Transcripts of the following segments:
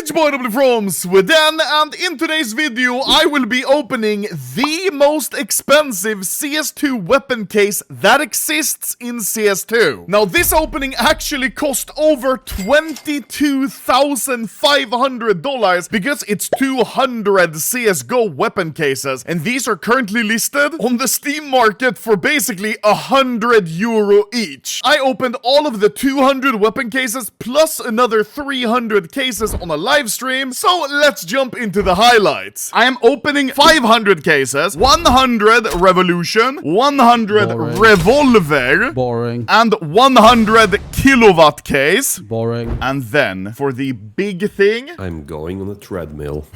It's boy from Sweden, and in today's video I will be opening the most expensive CS2 weapon case that exists in CS2. Now this opening actually cost over $22,500 because it's 200 CSGO weapon cases, and these are currently listed on the Steam market for basically €100 each. I opened all of the 200 weapon cases plus another 300 cases on a live stream, so let's jump into the highlights. I am opening 500 cases, 100 Revolution, 100 Boring. Revolver, Boring. and 100 Kilowatt case. Boring. And then, for the big thing, I'm going on a treadmill.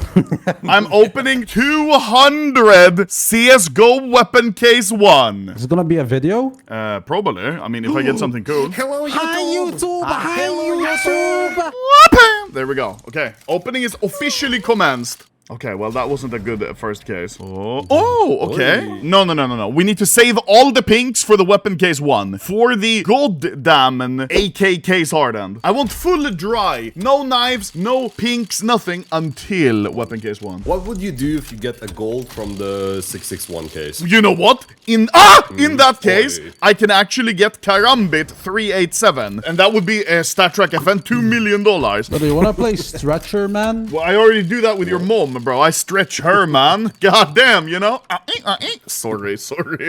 I'm opening 200 CSGO weapon case 1. Is it gonna be a video? Probably. I mean, if I get something cool. Hello, YouTube! Hi YouTube! Hi hello, YouTube! There we go. Okay, opening is officially commenced. Okay, well, that wasn't a good first case. Oh, okay. No. We need to save all the pinks for the weapon case 1. For the goddamn AK Case Hardened. I want full dry. No knives, no pinks, nothing until weapon case 1. What would you do if you get a gold from the 661 case? You know what? In that case, boy. I can actually get Karambit 387. And that would be a StatTrack FN $2 million. So do you wanna play Stretcher, man? Well, I already do that with your mom, bro. I stretch her, man. God damn, you know? Sorry.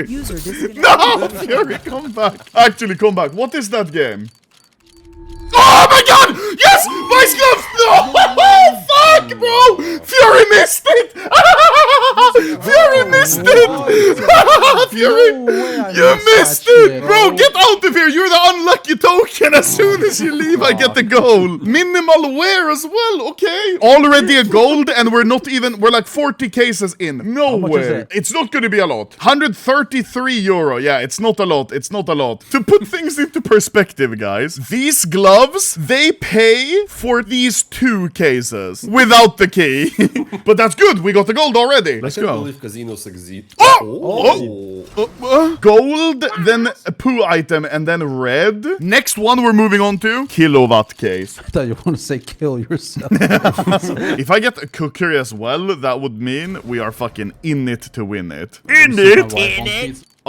User disconnected. No! Fury, come back. Actually, come back. What is that game? Oh my god! Yes! Vice gloves! No! Fuck, bro! Fury missed it! Fury missed it! Fury, you missed it! Bro, get out of here! You're the unlucky token. As soon as you leave, I get the gold. Minimal wear as well, okay? Already a gold, and we're like 40 cases in. No much is way. it? It's not gonna be a lot. €133. Yeah, it's not a lot. It's not a lot. To put things into perspective, guys, these gloves, they pay for these 2 cases without the key. But that's good. We got the gold already. Let's I can't go. believe casinos exist. Gold, then a poo item, and then red. Next one we're moving on to Kilowatt case. I thought you want to say kill yourself. If I get a cookery as well, that would mean we are fucking in it to win it. In it!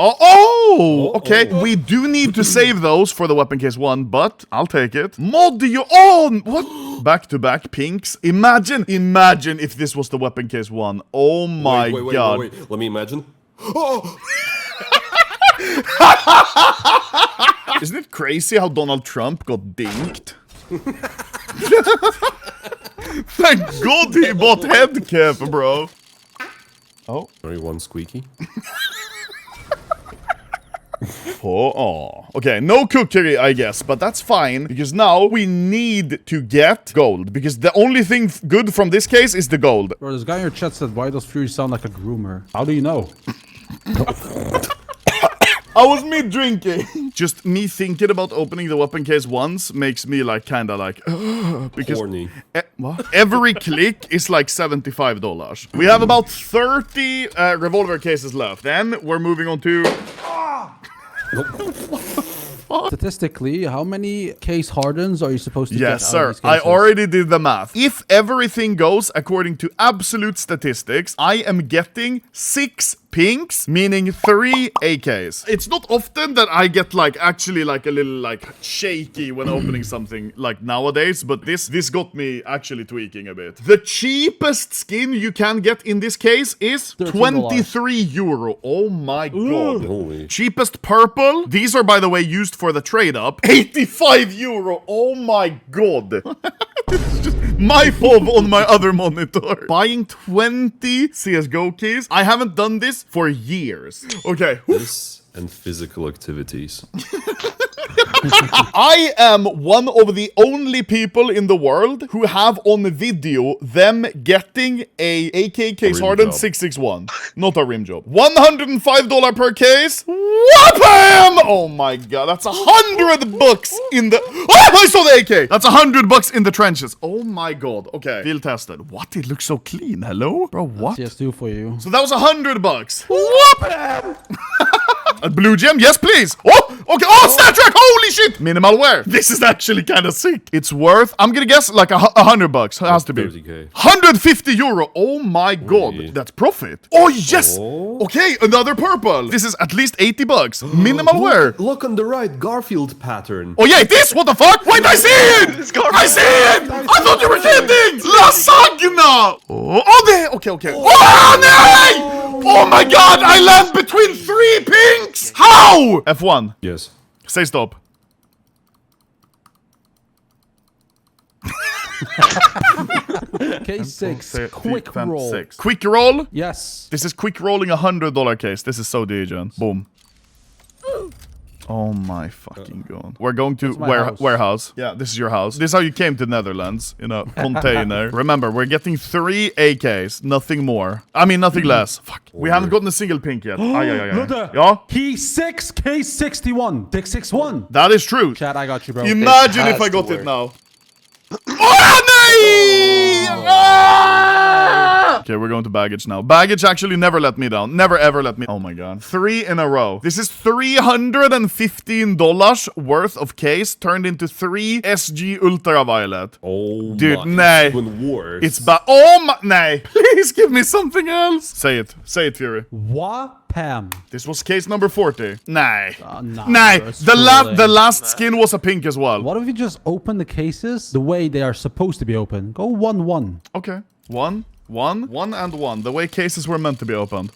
Oh, okay. We do need to save those for the weapon case 1, but I'll take it. Mod you on! What? Back-to-back pinks. Imagine if this was the weapon case 1. Oh my god. Wait. Let me imagine. Oh! Isn't it crazy how Donald Trump got dinked? Thank God he bought headcap, bro. Oh. Sorry, one squeaky. Oh. Okay, no cookery, I guess, but that's fine, because now we need to get gold, because the only thing good from this case is the gold. Bro, this guy in your chat said, why does Fury sound like a groomer? How do you know? I was mid-drinking. Just me thinking about opening the weapon case once makes me like kinda like because Horny. what? Every click is like $75. We have about 30 revolver cases left. Then we're moving on to Statistically, how many case hardens are you supposed to get? yes, sir. I already did the math. If everything goes according to absolute statistics, I am getting 6 pinks, meaning 3 AKs. It's not often that I get like actually like a little like shaky when opening something like nowadays, but this got me actually tweaking a bit. The cheapest skin you can get in this case is €23. Oh my god. Holy. Cheapest purple. These are, by the way, used for the trade up. €85. Oh my god. This is just my POV on my other monitor. Buying 20 CSGO keys. I haven't done this for years. Okay. This and physical activities. I am one of the only people in the world who have on video them getting a AK Case Hardened 661. Not a rim job. $105 per case. Wham! Oh my god, that's $100 in the... Oh, I saw the AK! That's $100 in the trenches. Oh my god. Okay, field tested. What? It looks so clean. Hello? Bro, what? CS2 for you. So that was $100. Whoop! A blue gem? Yes, please. Oh, okay. Oh, stat track. Holy shit. Minimal wear. This is actually kind of sick. It's worth, I'm gonna guess, like $100. It has to be. 30K. 150 euro. Oh my god. Oi. That's profit. Oh, yes. Oh. Okay, another purple. This is at least $80. Minimal wear. Look on the right, Garfield pattern. Oh yeah, it is! What the fuck? Wait, I see it! I see it! I thought you were kidding! Lasagna! Oh, there! Okay, okay. Oh, no! Oh my god, I land between 3 pinks! How? F1. Yes. Say stop. Case 6, quick roll. Quick roll? Yes. This is quick rolling $100 case. This is so degen. Boom. Oh my fucking god. We're going to warehouse. Yeah, this is your house. This is how you came to Netherlands. In a container. Remember, we're getting 3 AKs. Nothing more. I mean, nothing less. Fuck. We haven't gotten a single pink yet. Yeah? Key 6, case 61. 661. That is true. Chat, I got you, bro. Imagine if I got it now. Oh, no! Okay, we're going to baggage now. Baggage actually never let me down. Never ever let me. Oh my god. 3 in a row. This is $315 worth of case turned into 3 SG Ultraviolet. Oh Dude, my. nay. Even worse. It's bad. Oh my. Nay. Please give me something else. Say it. Say it, Fury. Wapam. This was case number 40. Nay. Nah, Nay. bro, it's The trolling. last skin was a pink as well. What if you just open the cases the way they are supposed to be open? Go 1-1. Okay. 1, 1, 1, and 1. The way cases were meant to be opened.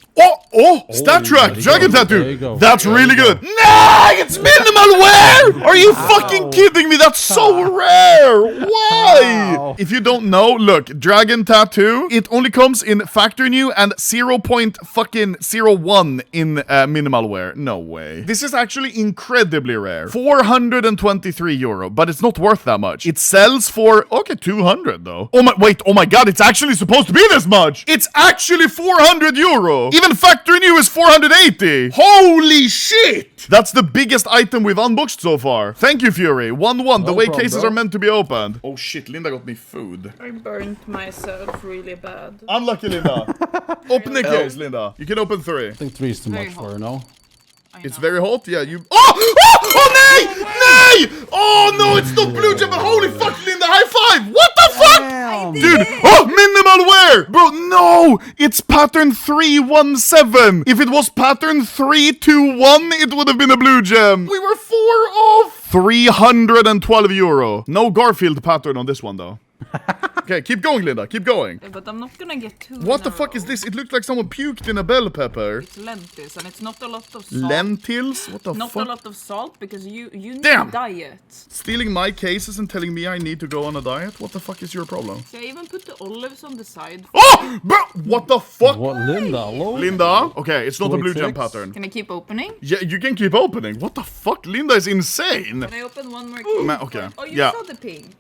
Oh! Stat track! Dragon There you tattoo! go. That's really good. Nah! It's minimal wear! Are you fucking kidding me? That's so rare! Why? Wow. If you don't know, look, dragon tattoo, it only comes in factory new and 0.01 in minimal wear. No way. This is actually incredibly rare. 423 euro, but it's not worth that much. It sells for, okay, 200 though. Oh my, wait, oh my god, it's actually supposed to be this much! It's actually 400 euro! Even factory new is 480! Holy shit! That's the biggest item we've unboxed so far. Thank you, Fury. 1-1, the way problem, cases bro. are meant to be opened. Oh shit, Linda got me food. I burnt myself really bad. Unlucky, Linda. Open the case, Linda. You can open 3. I think 3 is too Very much for hot. her, no? It's very hot, yeah, you... Oh! nay! Nay! Oh, no, it's not blue gem, but holy fuck, Linda, high five! What the fuck? Damn. Dude, oh, minimal wear! Bro, no! It's pattern 317. If it was pattern 321, it would have been a blue gem. We were 4 off. 312 euro. No Garfield pattern on this one, though. Okay, keep going, Linda. Keep going. But I'm not gonna get too. What the fuck is this? It looks like someone puked in a bell pepper. It's lentils, and it's not a lot of salt. Lentils? What the Not fuck? a lot of salt because you need Damn. a diet. Stealing my cases and telling me I need to go on a diet? What the fuck is your problem? So I even put the olives on the side. Oh! Bro! What the fuck? What, Linda? Hello? Linda? Okay, it's not a Wait, blue gem 6? pattern. Can I keep opening? Yeah, you can keep opening. What the fuck? Linda is insane. Can I open one more? Case? Okay. Oh, you Yeah. saw the pink.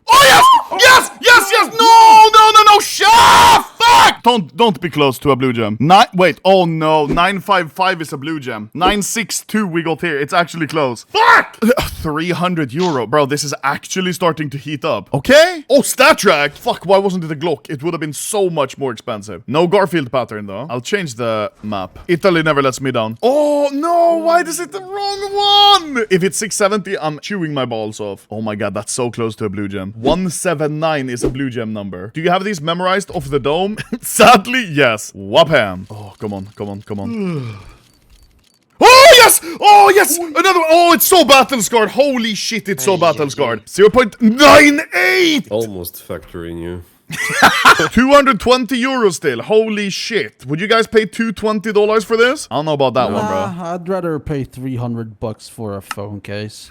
Oh yes! Yes! Yes! Yes! No! No! No! No! Shut! Fuck! Don't be close to a blue gem. Wait. Oh no. 955 is a blue gem. 962 we got here. It's actually close. Fuck! 300 euro, bro. This is actually starting to heat up. Okay. Oh, stat track. Fuck. Why wasn't it a Glock? It would have been so much more expensive. No Garfield pattern though. I'll change the map. Italy never lets me down. Oh no! Why is it the wrong one? If it's 670, I'm chewing my balls off. Oh my god, that's so close to a blue gem. 179 is a blue gem number. Do you have these memorized off the dome? Sadly, yes. Wapam. Oh, come on, come on, come on. Oh, yes! Oh, yes! Another one. Oh, it's so battle scarred. Holy shit, it's so battle scarred. 0.98! Almost factory new. 220 euros still. Holy shit. Would you guys pay $220 for this? I don't know about that one, bro. I'd rather pay $300 for a phone case.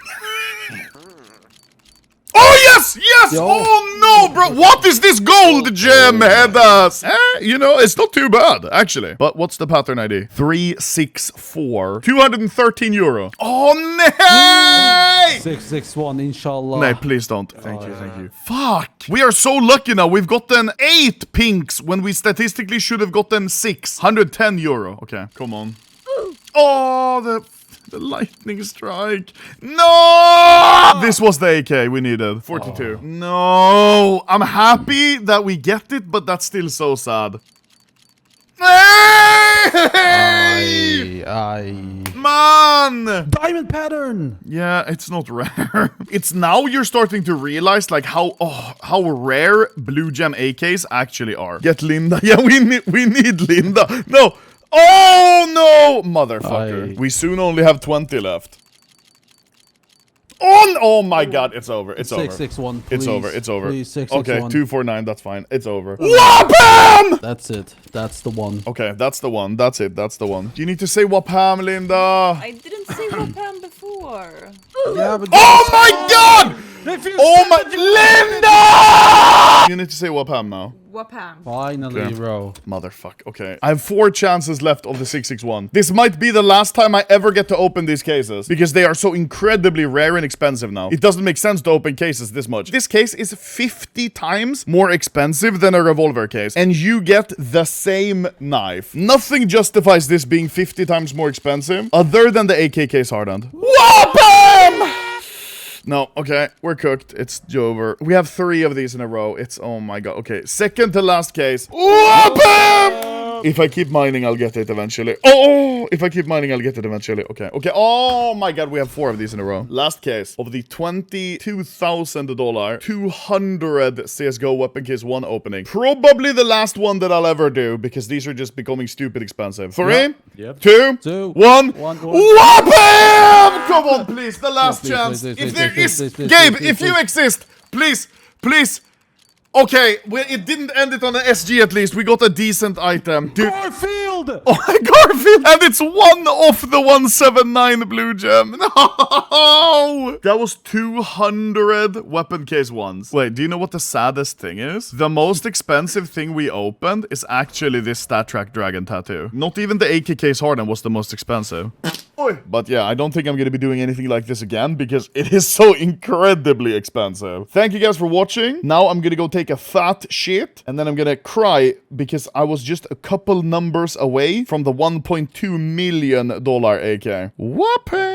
Oh, yes! Yes! Yo. Oh, no, bro! What is this gold gem, headass? You know, it's not too bad, actually. But what's the pattern ID? 364. 213 euro. Oh, nay! 661, inshallah. Nay, please don't. Thank you, thank you. Fuck! We are so lucky now. We've gotten 8 pinks when we statistically should have gotten 6. 110 euro. Okay, come on. Oh, the lightning strike. No! This was the AK we needed. 42. No! I'm happy that we get it, but that's still so sad. Hey! Come on! Diamond pattern. Yeah, it's not rare. It's now you're starting to realize like how rare blue gem AKs actually are. Get Linda. Yeah, we need Linda. No. Oh no, motherfucker. Aye. We soon only have 20 left. Oh my god, it's over. It's over. 661. It's over. It's over. Please, Okay, 661. 249. That's fine. It's over. Wapam! That's it. That's the one. Okay, that's the one. That's it. That's the one. You need to say Wapam, Linda. I didn't say Wapam before. Yeah, but Oh my god! Oh my Linda! You need to say Wapam now. Wapam. finally, Okay. bro. Motherfuck. Okay. I have 4 chances left of the 661. This might be the last time I ever get to open these cases because they are so incredibly rare and expensive now. It doesn't make sense to open cases this much. This case is 50 times more expensive than a revolver case, and you get the same knife. Nothing justifies this being 50 times more expensive other than the AK Case Hardened. Wapam! No, okay, we're cooked. It's over. We have 3 of these in a row. It's, oh my god. Okay, second to last case. Wapam! If I keep mining, I'll get it eventually. Oh, if I keep mining, I'll get it eventually. Okay, okay. Oh my god, we have 4 of these in a row. Last case of the $22,000 200 CSGO Weapon Case 1 opening. Probably the last one that I'll ever do because these are just becoming stupid expensive. 3, Yep. 2, 2, 1. 1. Wapam! Come on, please, the last Please, chance. please, If please, there please, is, please, please, Gabe, please, if you please. exist, please, please. Okay, well, it didn't end it on an SG at least. We got a decent item. Dude. Garfield! Oh, Garfield! And it's 1 off the 179 blue gem. No! That was 200 weapon case ones. Wait, do you know what the saddest thing is? The most expensive thing we opened is actually this Stat Track Dragon tattoo. Not even the AK Case Hardened was the most expensive. But yeah, I don't think I'm gonna be doing anything like this again because it is so incredibly expensive. Thank you guys for watching. Now I'm gonna go take a fat shit and then I'm gonna cry because I was just a couple numbers away from the $1.2 million AK. Whoopee!